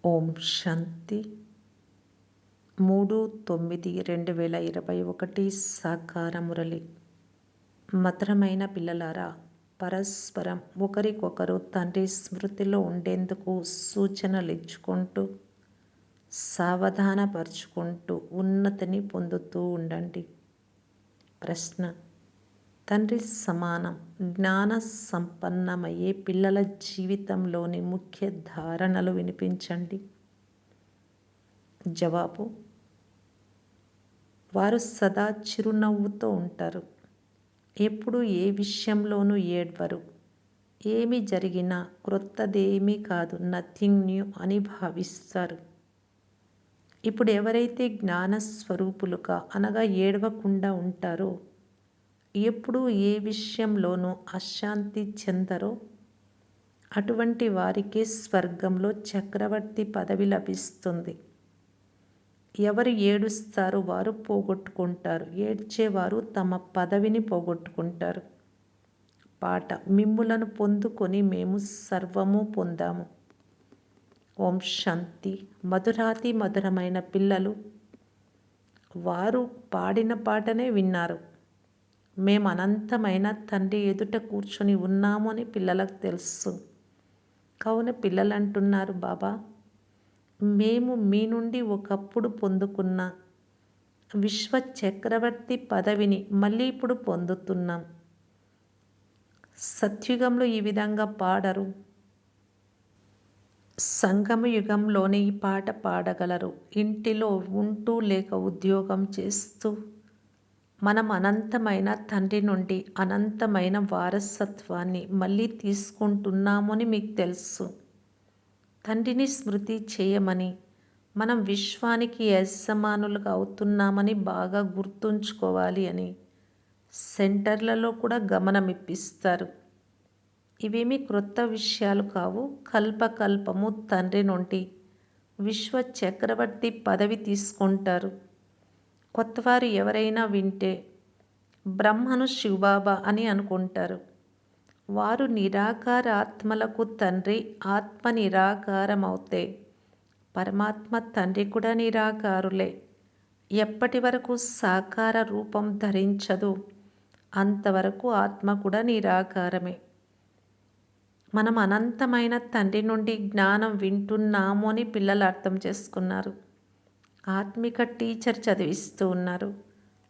ఓం శాంతి 3/9/2021 సాకార మురళి. మధురమైన పిల్లలారా, పరస్పరం ఒకరికొకరు తండ్రి స్మృతిలో ఉండేందుకు సూచనలిచ్చుకుంటూ సావధానపరుచుకుంటూ ఉన్నతిని పొందుతూ ఉండండి. ప్రశ్న: తండ్రి సమానం జ్ఞాన సంపన్నమయ్యే పిల్లల జీవితంలోని ముఖ్య ధారణలు వినిపించండి. జవాబు: వారు సదా చిరునవ్వుతో ఉంటారు. ఎప్పుడూ ఏ విషయంలోనూ ఏడ్వరు. ఏమి జరిగినా క్రొత్తదేమీ కాదు, నథింగ్ న్యూ అని భావిస్తారు. ఇప్పుడు ఎవరైతే జ్ఞానస్వరూపులుగా అనగా ఏడవకుండా ఉంటారో, ఎప్పుడూ ఏ విషయంలోనూ అశాంతి చెందరో, అటువంటి వారికే స్వర్గంలో చక్రవర్తి పదవి లభిస్తుంది. ఎవరు ఏడుస్తారో వారు పోగొట్టుకుంటారు, ఏడ్చేవారు తమ పదవిని పోగొట్టుకుంటారు. పాట: మిమ్ములను పొందుకొని మేము సర్వము పొందాము. ఓం శాంతి. మధురాతి మధురమైన పిల్లలు, వారు పాడిన పాటనే విన్నారు. మేము అనంతమైన తండ్రి ఎదుట కూర్చొని ఉన్నాము అని పిల్లలకు తెలుసు. కావున పిల్లలు అంటున్నారు, బాబా, మేము మీ నుండి ఒకప్పుడు పొందుకున్న విశ్వ చక్రవర్తి పదవిని మళ్ళీ ఇప్పుడు పొందుతున్నాం. సత్యుగంలో ఈ విధంగా పాడరు, సంగమ యుగంలోనే ఈ పాట పాడగలరు. ఇంటిలో ఉంటూ లేక ఉద్యోగం చేస్తూ మనం అనంతమైన తండ్రి నుండి అనంతమైన వారసత్వాన్ని మళ్ళీ తీసుకుంటున్నాము అని మీకు తెలుసు. తండ్రిని స్మృతి చేయమని, మనం విశ్వానికి యజమానులుగా అవుతున్నామని బాగా గుర్తుంచుకోవాలి అని సెంటర్లలో కూడా గమనమిప్పిస్తారు. ఇవేమీ క్రొత్త విషయాలు కావు. కల్పకల్పము తండ్రి నుండి విశ్వ చక్రవర్తి పదవి తీసుకుంటారు. కొత్తవారు ఎవరైనా వింటే బ్రహ్మను శివబాబా అని అనుకుంటారు. వారు నిరాకార ఆత్మలకు తండ్రి. ఆత్మ నిరాకారమవుతే పరమాత్మ తండ్రి కూడా నిరాకారులే. ఎప్పటి వరకు సాకార రూపం ధరించదు, అంతవరకు ఆత్మ కూడా నిరాకారమే. మనం అనంతమైన తండ్రి నుండి జ్ఞానం వింటున్నాము అని పిల్లలు అర్థం చేసుకున్నారు. ఆత్మిక టీచర్ చదివిస్తూ ఉన్నారు.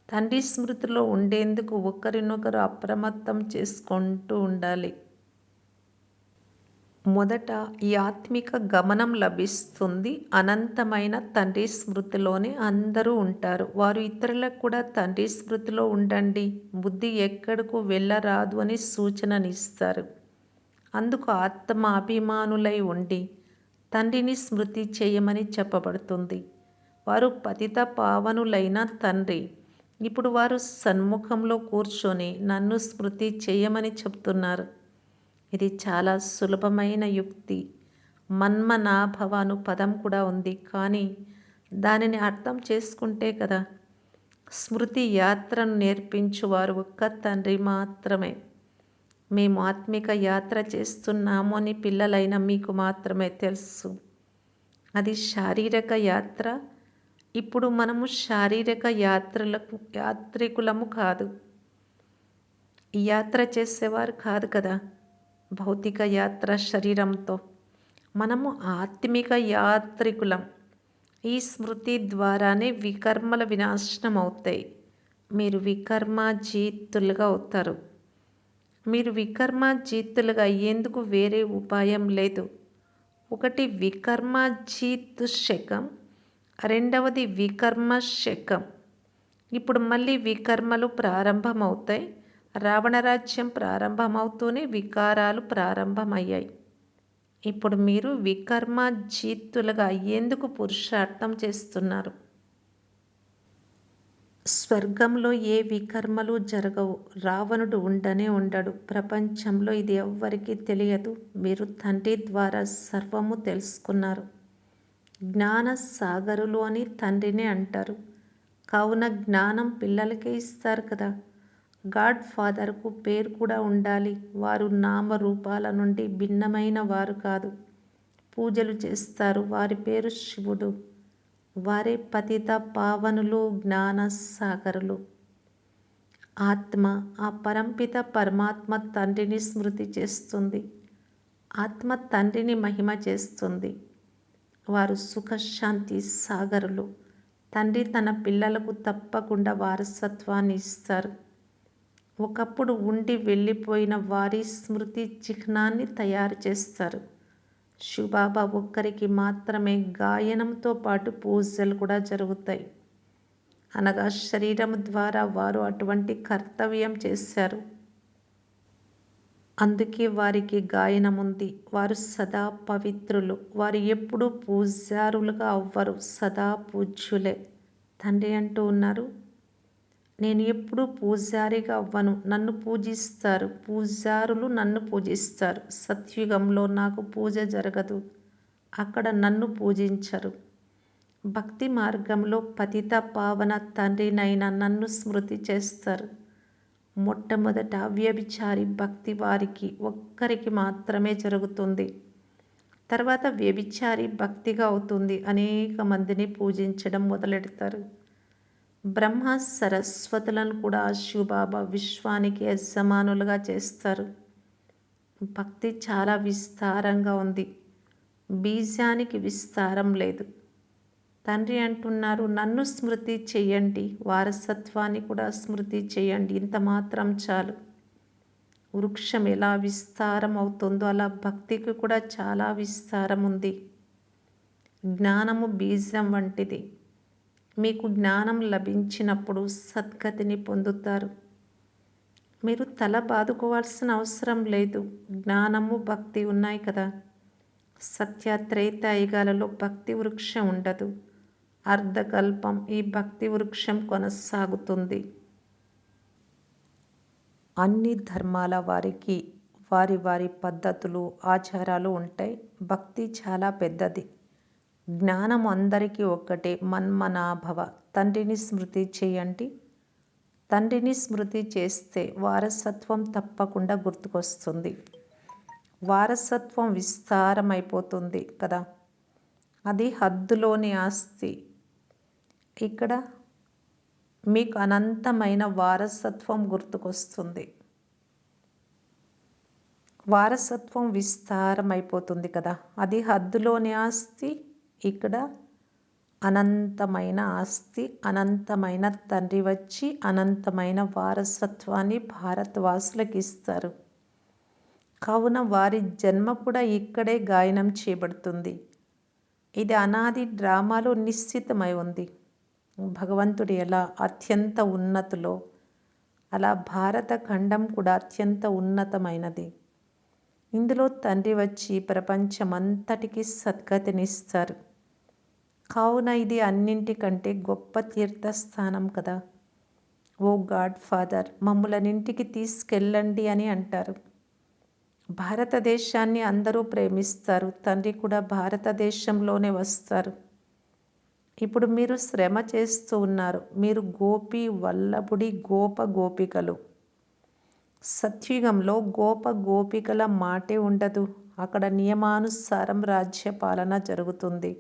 తండ్రి స్మృతిలో ఉండేందుకు ఒకరినొకరు అప్రమత్తం చేసుకుంటూ ఉండాలి. మొదట ఈ ఆత్మిక గమనం లభిస్తుంది. అనంతమైన తండ్రి స్మృతిలోనే అందరూ ఉంటారు. వారు ఇతరులకు కూడా తండ్రి స్మృతిలో ఉండండి, బుద్ధి ఎక్కడకు వెళ్ళరాదు అని సూచననిస్తారు. అందుకు ఆత్మ అభిమానులై ఉండి తండ్రిని స్మృతి చేయమని చెప్పబడుతుంది. వారు పతిత పావనులైన తండ్రి. ఇప్పుడు వారు సన్ముఖంలో కూర్చొని నన్ను స్మృతి చేయమని చెప్తున్నారు. ఇది చాలా సులభమైన యుక్తి. మన్మనాభవ అను పదం కూడా ఉంది, కానీ దానిని అర్థం చేసుకుంటే కదా. స్మృతి యాత్రను నేర్పించువారు ఒక్క తండ్రి మాత్రమే. మేము ఆత్మిక యాత్ర చేస్తున్నాము అని పిల్లలైన మీకు మాత్రమే తెలుసు. అది శారీరక యాత్ర. ఇప్పుడు మనము శారీరక యాత్రికులము కాదు. ఈ యాత్ర చేసేవారు కాదు కదా, భౌతిక యాత్ర శరీరంతో. మనము ఆత్మిక యాత్రికులం. ఈ స్మృతి ద్వారానే వికర్మల వినాశనం అవుతాయి. మీరు వికర్మాజీతులుగా అవుతారు. మీరు వికర్మాజీతులుగా అయ్యేందుకు వేరే ఉపాయం లేదు. ఒకటి వికర్మాజీత్ శకం, రెండవది వికర్మ శకం. ఇప్పుడు మళ్ళీ వికర్మలు ప్రారంభమవుతాయి. రావణరాజ్యం ప్రారంభమవుతూనే వికారాలు ప్రారంభమయ్యాయి. ఇప్పుడు మీరు వికర్మాజీతులుగా అయ్యేందుకు పురుషార్థం చేస్తున్నారు. స్వర్గంలో ఏ వికర్మలు జరగవు. రావణుడు ఉండనే ఉండడు. ప్రపంచంలో ఇది ఎవ్వరికీ తెలియదు. మీరు తండ్రి ద్వారా సర్వము తెలుసుకున్నారు. జ్ఞాన సాగరులు అని తండ్రినే అంటారు. కావున జ్ఞానం పిల్లలకే ఇస్తారు కదా. గాడ్ ఫాదర్కు పేరు కూడా ఉండాలి. వారు నామరూపాల నుండి భిన్నమైన వారు కాదు. పూజలు చేస్తారు. వారి పేరు శివుడు. వారే పతిత పావనులు, జ్ఞాన సాగరులు. ఆత్మ ఆ పరంపిత పరమాత్మ తండ్రిని స్మృతి చేస్తుంది. ఆత్మ తండ్రిని మహిమ చేస్తుంది. వారు సుఖశాంతి సాగరులు. తండ్రి తన పిల్లలకు తప్పకుండా వారసత్వాన్ని ఇస్తారు. ఒకప్పుడు ఉండి వెళ్ళిపోయిన వారి స్మృతి చిహ్నాన్ని తయారు చేస్తారు. శివబాబా ఒక్కరికి మాత్రమే గాయనంతో పాటు పూజలు కూడా జరుగుతాయి. అనగా శరీరం ద్వారా వారు అటువంటి కర్తవ్యం చేశారు. అందుకే వారికి గాయనం ఉంది. వారు సదా పవిత్రులు. వారు ఎప్పుడూ పూజారులుగా అవ్వరు, సదా పూజ్యులే. తండ్రి అంటూ ఉన్నారు, నేను ఎప్పుడూ పూజారిగా అవ్వను, నన్ను పూజిస్తారు. పూజారులు నన్ను పూజిస్తారు. సత్యుగంలో నాకు పూజ జరగదు, అక్కడ నన్ను పూజించరు. భక్తి మార్గంలో పతిత పావన తండ్రినైన నన్ను స్మృతి చేస్తారు. మొట్టమొదట వ్యభిచారి భక్తి వారికి ఒక్కరికి మాత్రమే జరుగుతుంది. తర్వాత వ్యభిచారి భక్తిగా అవుతుంది. అనేక మందిని పూజించడం మొదలెడతారు. బ్రహ్మ సరస్వతులను కూడా శివబాబా విశ్వానికి యజమానులుగా చేస్తారు. భక్తి చాలా విస్తారంగా ఉంది, బీజానికి విస్తారం లేదు. తండ్రి అంటున్నారు, నన్ను స్మృతి చెయ్యండి, వారసత్వాన్ని కూడా స్మృతి చెయ్యండి. ఇంత మాత్రం చాలు. వృక్షం ఎలా విస్తారం అవుతుందో అలా భక్తికి కూడా చాలా విస్తారం ఉంది. జ్ఞానము బీజం వంటిది. మీకు జ్ఞానం లభించినప్పుడు సద్గతిని పొందుతారు. మీరు తల బాదుకోవాల్సిన అవసరం లేదు. జ్ఞానము భక్తి ఉన్నాయి కదా. సత్య త్రేతాయుగాలలో భక్తి వృక్షం ఉండదు. అర్ధకల్పం ఈ భక్తి వృక్షం కొనసాగుతుంది. అన్ని ధర్మాల వారికి వారి వారి పద్ధతులు, ఆచారాలు ఉంటాయి. భక్తి చాలా పెద్దది. జ్ఞానం అందరికీ ఒక్కటే. మన్మనాభవ. తండ్రిని స్మృతి చేయండి. తండ్రిని స్మృతి చేస్తే వారసత్వం తప్పకుండా గుర్తుకొస్తుంది. వారసత్వం విస్తారమైపోతుంది కదా. అది హద్దులోని ఆస్తి. ఇక్కడ మీకు అనంతమైన వారసత్వం గుర్తుకొస్తుంది. వారసత్వం విస్తారమైపోతుంది కదా. అది హద్దులోని ఆస్తి. ఇక్కడ అనంతమైన ఆస్తి. అనంతమైన తండ్రి వచ్చి అనంతమైన వారసత్వాన్ని భారతవాసులకు ఇస్తారు. కావున వారి జన్మ కూడా ఇక్కడే గాయనం చేయబడుతుంది. ఇది అనాది డ్రామాలో నిశ్చితమై ఉంది. భగవంతుడు ఎలా అత్యంత ఉన్నతులో అలా భారత ఖండం కూడా అత్యంత ఉన్నతమైనది. ఇందులో తండ్రి వచ్చి ప్రపంచమంతటికి సద్గతినిస్తారు. కావున ఇది అన్నింటికంటే గొప్ప తీర్థస్థానం కదా. ఓ గాడ్ ఫాదర్, మమ్ములనింటికి తీసుకెళ్ళండి అని అంటారు. భారతదేశాన్ని అందరూ ప్రేమిస్తారు. తండ్రి కూడా భారతదేశంలోనే వస్తారు. ఇప్పుడు మీరు శ్రమ చేస్తూ ఉన్నారు. మీరు గోపి వల్లభుడి గోప గోపికలు. సత్యుగంలో గోప గోపికల మాటే ఉండదు. అక్కడ నియమానుసారం రాజ్యపాలన జరుగుతుంది.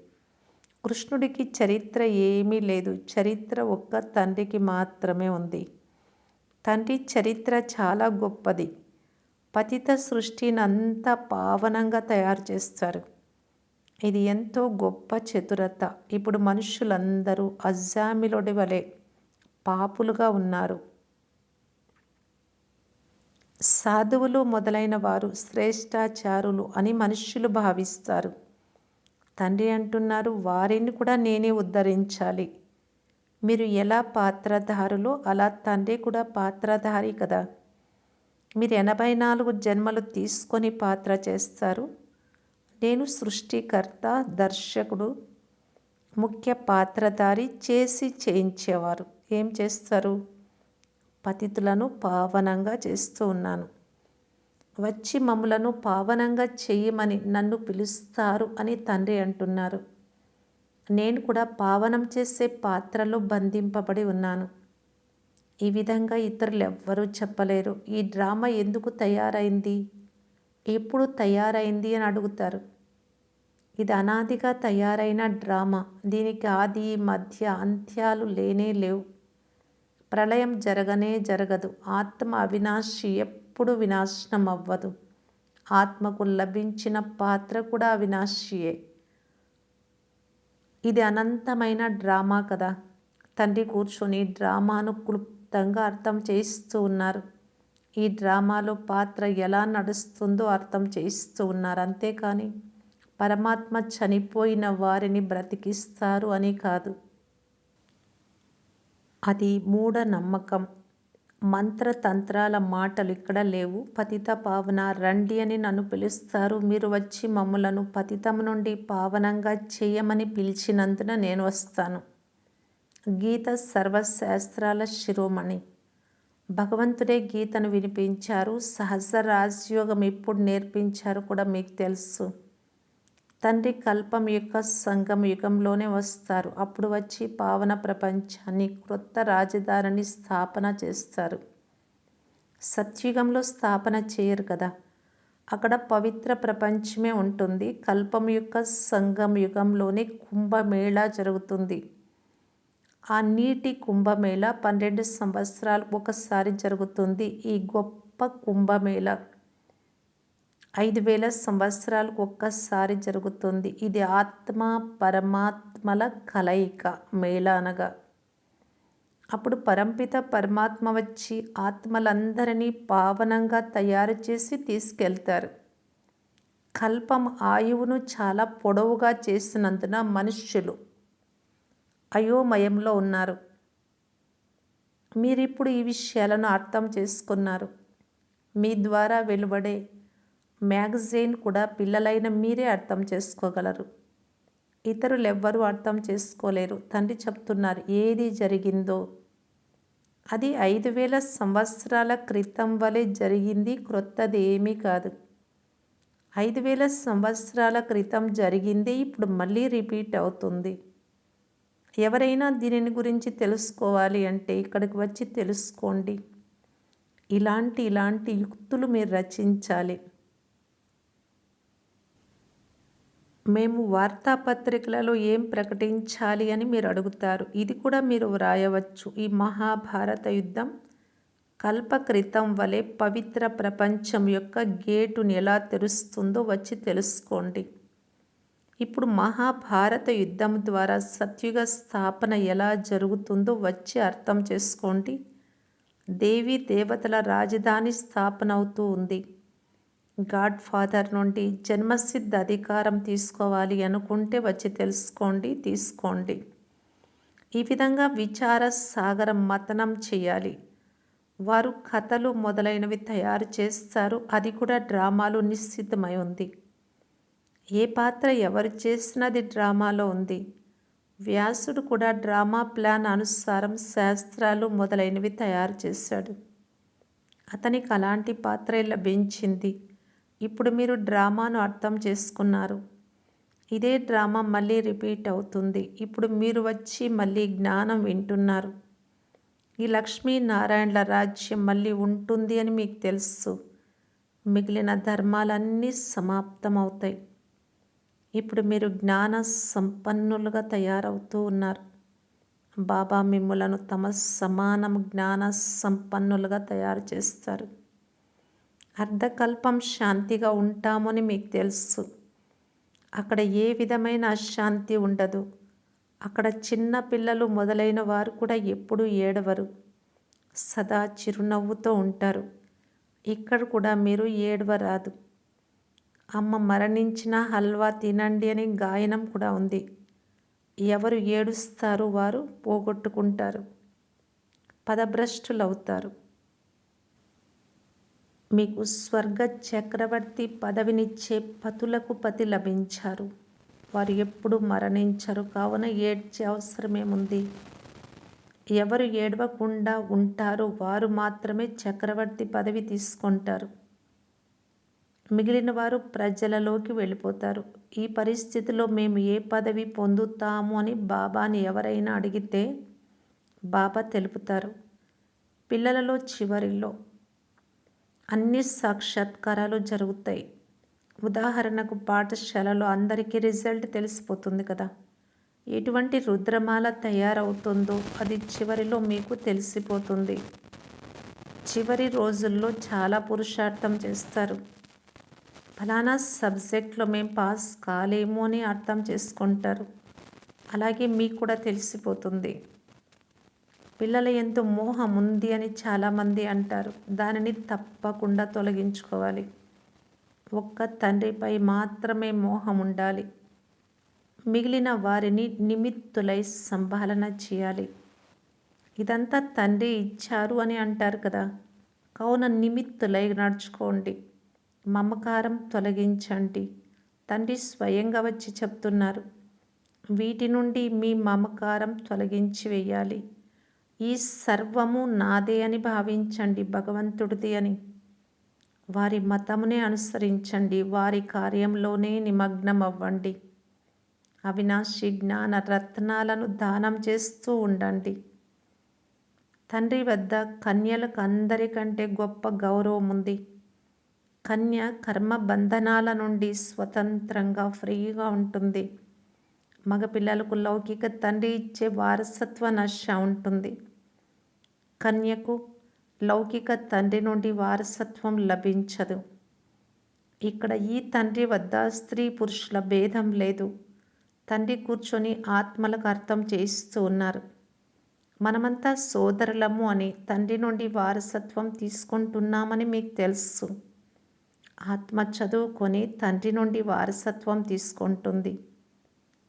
కృష్ణుడికి చరిత్ర ఏమీ లేదు. చరిత్ర ఒక్క తండ్రికి మాత్రమే ఉంది. తండ్రి చరిత్ర చాలా గొప్పది. పతిత సృష్టిని అంతా పావనంగా తయారు చేస్తారు. ఇది ఎంతో గొప్ప చతురత. ఇప్పుడు మనుషులందరూ అజామిలుడి వలె పాపులుగా ఉన్నారు. సాధువులు మొదలైన వారు శ్రేష్టాచారులు అని మనుష్యులు భావిస్తారు. తండ్రి అంటున్నారు, వారిని కూడా నేనే ఉద్ధరించాలి. మీరు ఎలా పాత్రధారులో అలా తండ్రి కూడా పాత్రధారి కదా. మీరు 84 జన్మలు తీసుకొని పాత్ర చేస్తారు. నేను సృష్టికర్త, దర్శకుడు, ముఖ్య పాత్రధారి, చేసి చేయించేవారు. ఏం చేస్తారు? పతితులను పావనంగా చేస్తూ ఉన్నాను. వచ్చి మమ్ములను పావనంగా చెయ్యమని నన్ను పిలుస్తారు అని తండ్రి అంటున్నారు. నేను కూడా పావనం చేసే పాత్రలో బంధింపబడి ఉన్నాను. ఈ విధంగా ఇతరులు ఎవ్వరూ చెప్పలేరు. ఈ డ్రామా ఎందుకు తయారైంది, ఎప్పుడు తయారైంది అని అడుగుతారు. ఇది అనాదిగా తయారైన డ్రామా. దీనికి ఆది, మధ్య, అంత్యాలు లేనే లేవు. ప్రళయం జరగనే జరగదు. ఆత్మ అవినాశి, ఎప్పుడు వినాశనం అవ్వదు. ఆత్మకు లభించిన పాత్ర కూడా అవినాశియే. ఇది అనంతమైన డ్రామా కదా. తండ్రి కూర్చొని డ్రామాను క్లుప్తంగా అర్థం చేయిస్తూ ఉన్నారు. ఈ డ్రామాలో పాత్ర ఎలా నడుస్తుందో అర్థం చేయిస్తూ ఉన్నారు. అంతేకాని పరమాత్మ చనిపోయిన వారిని బ్రతికిస్తారు అని కాదు. అది మూఢనమ్మకం. మంత్రతంత్రాల మాటలు ఇక్కడ లేవు. పతిత పావన రండి అని నన్ను పిలుస్తారు. మీరు వచ్చి మమ్ములను పతితం నుండి పావనంగా చేయమని పిలిచినందున నేను వస్తాను. గీత సర్వశాస్త్రాల శిరోమణి. భగవంతుడే గీతను వినిపించారు. సహజ రాజయోగం ఇప్పుడు నేర్పించారు కూడా మీకు తెలుసు. తండ్రి కల్పం యొక్క సంగమ యుగంలోనే వస్తారు. అప్పుడు వచ్చి పావన ప్రపంచాన్ని, క్రొత్త రాజధానిని స్థాపన చేస్తారు. సత్యుగంలో స్థాపన చేయరు కదా. అక్కడ పవిత్ర ప్రపంచమే ఉంటుంది. కల్పం యొక్క సంగమ యుగంలోనే కుంభమేళా జరుగుతుంది. ఆ నీటి కుంభమేళా 12 సంవత్సరాలకు ఒకసారి జరుగుతుంది. ఈ గొప్ప కుంభమేళా 5000 సంవత్సరాలకు ఒక్కసారి జరుగుతుంది. ఇది ఆత్మ పరమాత్మల కలయిక మేళా అనగా. అప్పుడు పరంపిత పరమాత్మ వచ్చి ఆత్మలందరినీ పావనంగా తయారు చేసి తీసుకెళ్తారు. కల్పం ఆయువును చాలా పొడవుగా చేసినందున మనుష్యులు అయోమయంలో ఉన్నారు. మీరిప్పుడు ఈ విషయాలను అర్థం చేసుకున్నారు. మీ ద్వారా వెలువడే మ్యాగజైన్ కూడా పిల్లలైన మీరే అర్థం చేసుకోగలరు. ఇతరులెవ్వరూ అర్థం చేసుకోలేరు. తండ్రి చెప్తున్నారు, ఏది జరిగిందో అది 5000 సంవత్సరాల క్రితం వలె జరిగింది. క్రొత్తది ఏమీ కాదు. 5000 సంవత్సరాల క్రితం జరిగిందే ఇప్పుడు మళ్ళీ రిపీట్ అవుతుంది. ఎవరైనా దీనిని గురించి తెలుసుకోవాలి అంటే ఇక్కడికి వచ్చి తెలుసుకోండి. ఇలాంటి యుక్తులు మీరు రచించాలి. మేము వార్తాపత్రికలలో ఏం ప్రకటించాలి అని మీరు అడుగుతారు. ఇది కూడా మీరు వ్రాయవచ్చు. ఈ మహాభారత యుద్ధం కల్పక్రితం వలె పవిత్ర ప్రపంచం యొక్క గేటుని ఎలా తెరుస్తుందో వచ్చి తెలుసుకోండి. ఇప్పుడు మహాభారత యుద్ధం ద్వారా సత్యుగ స్థాపన ఎలా జరుగుతుందో వచ్చి అర్థం చేసుకోండి. దేవీ దేవతల రాజధాని స్థాపన అవుతూ ఉంది. గాడ్ ఫాదర్ నుండి జన్మసిద్ధ అధికారం తీసుకోవాలి అనుకుంటే వచ్చి తెలుసుకోండి, తీసుకోండి. ఈ విధంగా విచార సాగరం మతనం చేయాలి. వారు కథలు మొదలైనవి తయారు చేస్తారు. అది కూడా డ్రామాలో నిశ్చితమై ఉంది. ఏ పాత్ర ఎవరు చేసినది డ్రామాలో ఉంది. వ్యాసుడు కూడా డ్రామా ప్లాన్ అనుసారం శాస్త్రాలు మొదలైనవి తయారు చేశాడు. అతనికి అలాంటి పాత్రే లభించింది. ఇప్పుడు మీరు డ్రామాను అర్థం చేసుకున్నారు. ఇదే డ్రామా మళ్ళీ రిపీట్ అవుతుంది. ఇప్పుడు మీరు వచ్చి మళ్ళీ జ్ఞానం వింటున్నారు. ఈ లక్ష్మీనారాయణల రాజ్యం మళ్ళీ ఉంటుంది అని మీకు తెలుసు. మిగిలిన ధర్మాలన్నీ సమాప్తమవుతాయి. ఇప్పుడు మీరు జ్ఞాన సంపన్నులుగా తయారవుతూ ఉన్నారు. బాబా మిమ్ములను తమ సమానం జ్ఞాన సంపన్నులుగా తయారు చేస్తారు. అర్ధకల్పం శాంతిగా ఉంటామని మీకు తెలుసు. అక్కడ ఏ విధమైన అశాంతి ఉండదు. అక్కడ చిన్న పిల్లలు మొదలైన వారు కూడా ఎప్పుడూ ఏడవరు. సదా చిరునవ్వుతో ఉంటారు. ఇక్కడ కూడా మీరు ఏడవరాదు. అమ్మ మరణించిన హల్వా తినండి అని గాయనం కూడా ఉంది. ఎవరు ఏడుస్తారో వారు పోగొట్టుకుంటారు, పదభ్రష్టులవుతారు. మీకు స్వర్గ చక్రవర్తి పదవినిచ్చే పతులకు పతి లభించారు. వారు ఎప్పుడు మరణించరు. కావున ఏడ్చే అవసరమేముంది. ఎవరు ఏడవకుండా ఉంటారో వారు మాత్రమే చక్రవర్తి పదవి తీసుకుంటారు. మిగిలిన వారు ప్రజలలోకి వెళ్ళిపోతారు. ఈ పరిస్థితిలో మేము ఏ పదవి పొందుతాము అని బాబాని ఎవరైనా అడిగితే బాబా తెలుపుతారు. పిల్లలలో చివరిలో అన్ని సాక్షాత్కారాలు జరుగుతాయి. ఉదాహరణకు పాఠశాలలో అందరికీ రిజల్ట్ తెలిసిపోతుంది కదా. ఎటువంటి రుద్రమాల తయారవుతుందో అది చివరిలో మీకు తెలిసిపోతుంది. చివరి రోజుల్లో చాలా పురుషార్థం చేస్తారు. ఫలానా సబ్జెక్ట్లో మేము పాస్ కాలేము అని అర్థం చేసుకుంటారు. అలాగే మీకు కూడా తెలిసిపోతుంది. పిల్లల యందు మోహం ఉంది అని చాలామంది అంటారు. దానిని తప్పకుండా తొలగించుకోవాలి. ఒక్క తండ్రిపై మాత్రమే మోహం ఉండాలి. మిగిలిన వారిని నిమిత్తులై సంభాలన చేయాలి. ఇదంతా తండ్రి ఇచ్చారు అని అంటారు కదా. కావున నిమిత్తులై నడుచుకోండి. మమకారం తొలగించండి. తండ్రి స్వయంగా వచ్చి చెప్తున్నారు. వీటి నుండి మీ మమకారం తొలగించి వేయాలి. ఈ సర్వము నాదే అని భావించండి, భగవంతుడిది అని. వారి మతమునే అనుసరించండి. వారి కార్యంలోనే నిమగ్నం అవ్వండి. అవినాశి జ్ఞాన రత్నాలను దానం చేస్తూ ఉండండి. తండ్రి వద్ద కన్యలకు అందరికంటే గొప్ప గౌరవం ఉంది. కన్య కర్మ బంధనాల నుండి స్వతంత్రంగా ఫ్రీగా ఉంటుంది. మగపిల్లలకు లౌకిక తండ్రి ఇచ్చే వారసత్వ నశ ఉంటుంది. కన్యకు లౌకిక తండ్రి నుండి వారసత్వం లభించదు. ఇక్కడ ఈ తండ్రి వద్ద స్త్రీ పురుషుల భేదం లేదు. తండ్రి కూర్చొని ఆత్మలకు అర్థం చేయిస్తూ ఉన్నారు. మనమంతా సోదరులము అని తండ్రి నుండి వారసత్వం తీసుకుంటున్నామని మీకు తెలుసు. ఆత్మ చదువుకొని తండ్రి నుండి వారసత్వం తీసుకుంటుంది.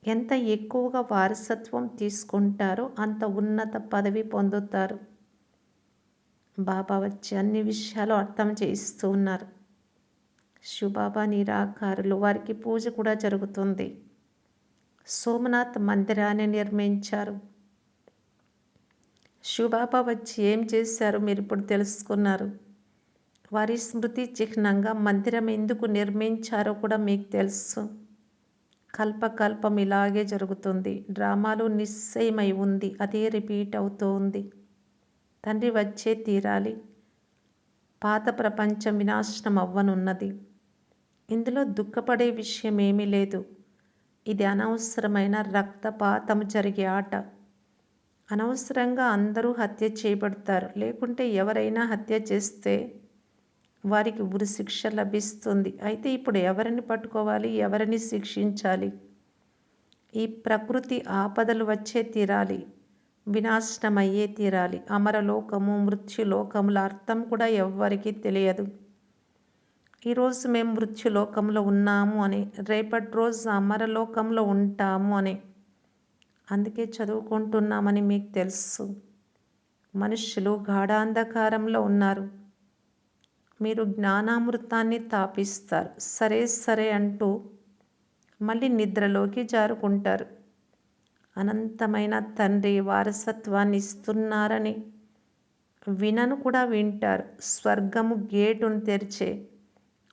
ఎంత ఎక్కువగా వారసత్వం తీసుకుంటారో అంత ఉన్నత పదవి పొందుతారు. బాబా వచ్చి అన్ని విషయాలు అర్థం చేయిస్తూ ఉన్నారు. శివబాబా నిరాకారులు, వారికి పూజ కూడా జరుగుతుంది. సోమనాథ్ మందిరాన్ని నిర్మించారు. శివబాబా వచ్చి ఏం చేశారు మీరు ఇప్పుడు తెలుసుకున్నారు. వారి స్మృతి చిహ్నంగా మందిరం ఎందుకు నిర్మించారో కూడా మీకు తెలుసు. కల్పకల్పం ఇలాగే జరుగుతుంది. డ్రామాలు నిశ్చయమై ఉంది, అదే రిపీట్ అవుతూ ఉంది. తండ్రి వచ్చే తీరాలి. పాత ప్రపంచం వినాశనం అవ్వనున్నది. ఇందులో దుఃఖపడే విషయం ఏమీ లేదు. ఇది అనవసరమైన రక్తపాతం జరిగే ఆట. అనవసరంగా అందరూ హత్య చేయబడతారు. లేకుంటే ఎవరైనా హత్య చేస్తే వారికి ఉరిశిక్ష లభిస్తుంది. అయితే ఇప్పుడు ఎవరిని పట్టుకోవాలి, ఎవరిని శిక్షించాలి? ఈ ప్రకృతి ఆపదలు వచ్చే తీరాలి, వినాశనమయ్యే తీరాలి. అమరలోకము, మృత్యులోకముల అర్థం కూడా ఎవ్వరికీ తెలియదు. ఈరోజు మేము మృత్యులోకంలో ఉన్నాము అని, రేపటి రోజు అమరలోకంలో ఉంటాము అని. అందుకే చదువుకుంటున్నామని మీకు తెలుసు. మనుష్యులు గాఢాంధకారంలో ఉన్నారు. మీరు జ్ఞానామృతాన్ని తాపిస్తారు. సరే సరే అంటూ మళ్ళీ నిద్రలోకి జారుకుంటారు. అనంతమైన తండ్రి వారసత్వాన్ని ఇస్తున్నారని వినను కూడా వింటారు. స్వర్గము గేటును తెరిచే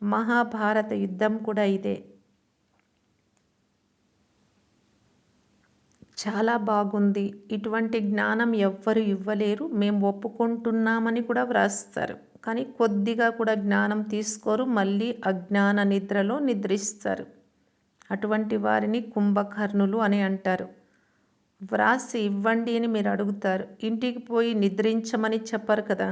మహాభారత యుద్ధం కూడా ఇదే. చాలా బాగుంది. ఇటువంటి జ్ఞానం ఎవ్వరు ఇవ్వలేరు, మేము ఒప్పుకుంటున్నామని కూడా వ్రాస్తారు. కానీ కొద్దిగా కూడా జ్ఞానం తీసుకోరు, మళ్ళీ అజ్ఞాన నిద్రలో నిద్రిస్తారు. అటువంటి వారిని కుంభకర్ణులు అని అంటారు. వ్రాసి ఇవ్వండి అని మీరు అడుగుతారు, ఇంటికి పోయి నిద్రించమని చెప్పరు కదా.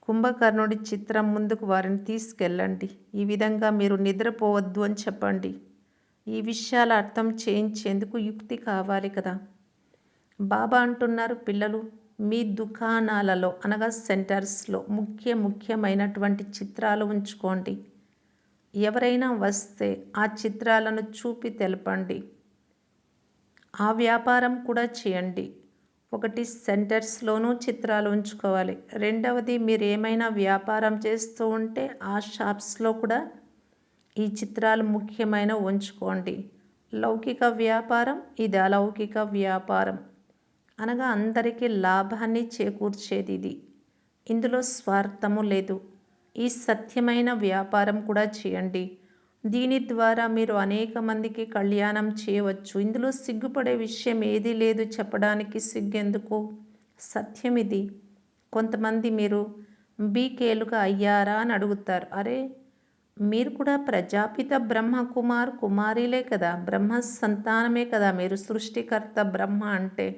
కుంభకర్ణుడి చిత్రం ముందుకు వారిని తీసుకెళ్ళండి. ఈ విధంగా మీరు నిద్రపోవద్దు అని చెప్పండి. ఈ విషయాలు అర్థం చేయించేందుకు యుక్తి కావాలి కదా. బాబా అంటున్నారు, పిల్లలు మీ దుకాణాలలో అనగా సెంటర్స్లో ముఖ్యమైనటువంటి చిత్రాలు ఉంచుకోండి. ఎవరైనా వస్తే ఆ చిత్రాలను చూపి తెలపండి. ఆ వ్యాపారం కూడా చేయండి. ఒకటి సెంటర్స్లోనూ చిత్రాలు ఉంచుకోవాలి. రెండవది మీరు ఏమైనా వ్యాపారం చేస్తూ ఉంటే ఆ షాప్స్లో కూడా ఈ చిత్రాలు ముఖ్యమైన ఉంచుకోండి. లౌకిక వ్యాపారం, ఇది అలౌకిక వ్యాపారం అనగా అందరికీ లాభాన్ని చేకూర్చేది ఇది. ఇందులో స్వార్థము లేదు. ఈ సత్యమైన వ్యాపారం కూడా చేయండి. దీని ద్వారా మీరు అనేక మందికి కళ్యాణం చేయవచ్చు. ఇందులో సిగ్గుపడే విషయం ఏదీ లేదు. చెప్పడానికి సిగ్గెందుకు? సత్యం ఇది. కొంతమంది మీరు బీకేలుగా అయ్యారా అని అడుగుతారు. అరే మీరు కూడా ప్రజాపిత బ్రహ్మ కుమారీలే కదా, బ్రహ్మ సంతానమే కదా, మీరు సృష్టికర్త బ్రహ్మ అంటే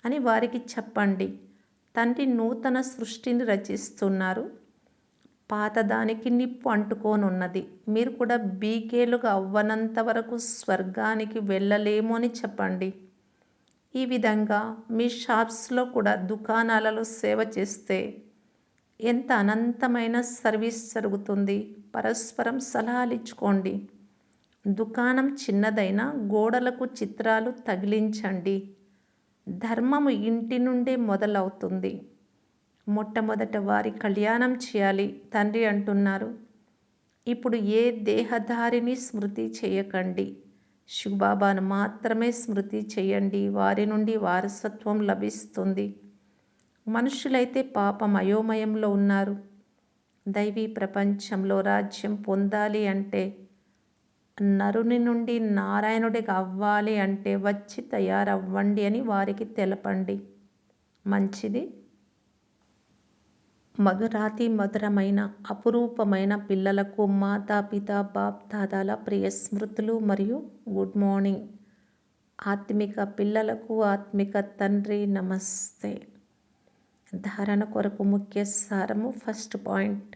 అని వారికి చెప్పండి. తండ్రి నూతన సృష్టిని రచిస్తున్నారు. పాతదానికి నిప్పు అంటుకోనున్నది. మీరు కూడా బీకేలుగా అవ్వనంత వరకు స్వర్గానికి వెళ్ళలేము అని చెప్పండి. ఈ విధంగా మీ షాప్స్లో కూడా దుకాణాలలో సేవ చేస్తే ఎంత అనంతమైన సర్వీస్ జరుగుతుంది. పరస్పరం సలహాలు ఇచ్చుకోండి. దుకాణం చిన్నదైనా గోడలకు చిత్రాలు తగిలించండి. ధర్మము ఇంటి నుండే మొదలవుతుంది. మొట్టమొదట వారి కళ్యాణం చేయాలి. తండ్రి అంటున్నారు, ఇప్పుడు ఏ దేహధారిని స్మృతి చేయకండి, శివబాబాను మాత్రమే స్మృతి చేయండి. వారి నుండి వారసత్వం లభిస్తుంది. మనుషులైతే పాపం అయోమయంలో ఉన్నారు. దైవీ ప్రపంచంలో రాజ్యం పొందాలి అంటే, నరుని నుండి నారాయణుడిగా అవ్వాలి అంటే వచ్చి తయారవ్వండి అని వారికి తెలపండి. మంచిది. మధురాతి మధురమైన అపురూపమైన పిల్లలకు మాతాపిత బాప్ దాదాల ప్రియ స్మృతులు మరియు గుడ్ మార్నింగ్. ఆత్మిక పిల్లలకు ఆత్మిక తండ్రి నమస్తే. ధారణ కొరకు ముఖ్య సారము. ఫస్ట్ పాయింట్,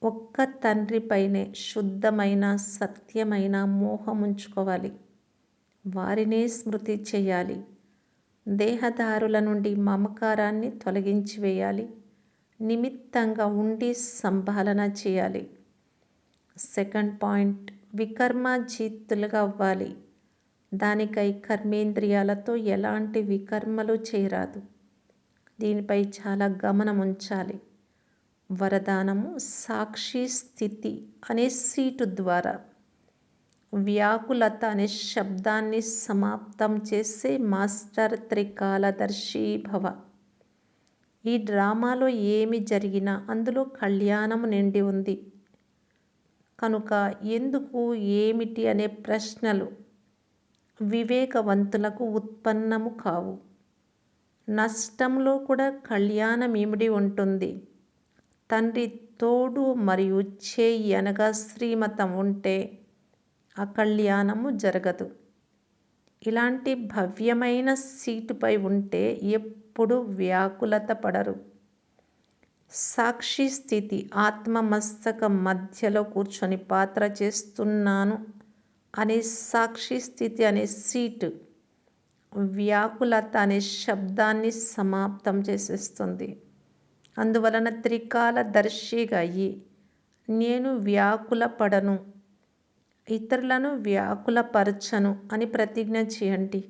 ఒక్క తండ్రిపైనే శుద్ధమైన సత్యమైన మోహం ఉంచుకోవాలి. వారినే స్మృతి చేయాలి. దేహదారుల నుండి మమకారాన్ని తొలగించి వేయాలి. నిమిత్తంగా ఉండి సంభాలన చేయాలి. సెకండ్ పాయింట్, వికర్మజీతులుగా అవ్వాలి. దానికై కర్మేంద్రియాలతో ఎలాంటి వికర్మలు చేయరాదు. దీనిపై చాలా గమనం ఉంచాలి. వరదానము, సాక్షి స్థితి అనే సీటు ద్వారా వ్యాకులత అనే శబ్దాన్ని సమాప్తం చేసే మాస్టర్ త్రికాలదర్శి భవ. ఈ డ్రామాలో ఏమి జరిగినా అందులో కళ్యాణము నిండి ఉంది కనుక ఎందుకు, ఏమిటి అనే ప్రశ్నలు వివేకవంతులకు ఉత్పన్నము కావు. నష్టంలో కూడా కళ్యాణం ఇమిడి ఉంటుంది. తండ్రి తోడు మరియు చేయి అనగా శ్రీమతం ఉంటే ఆ కళ్యాణము జరగదు. ఇలాంటి భవ్యమైన సీటుపై ఉంటే ఎప్పుడు వ్యాకులత పడరు. సాక్షి స్థితి, ఆత్మ మస్తకం మధ్యలో కూర్చొని పాత్ర చేస్తున్నాను అనే సాక్షి స్థితి అనే సీటు వ్యాకులత అనే శబ్దాన్ని సమాప్తం చేసేస్తుంది. అందువలన త్రికాలదర్శిగా అయ్యి నేను వ్యాకుల పడను, ఇతరులను వ్యాకులపరచను అని ప్రతిజ్ఞ చేయండి.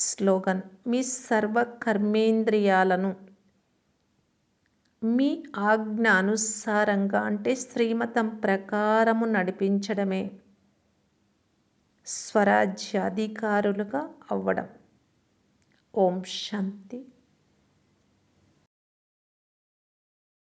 స్లోగన్, మీ సర్వ కర్మేంద్రియాలను మీ ఆజ్ఞ అనుసారంగా అంటే శ్రీమతం ప్రకారము నడిపించడమే స్వరాజ్యాధికారులుగా అవ్వడం. ఓం శాంతి.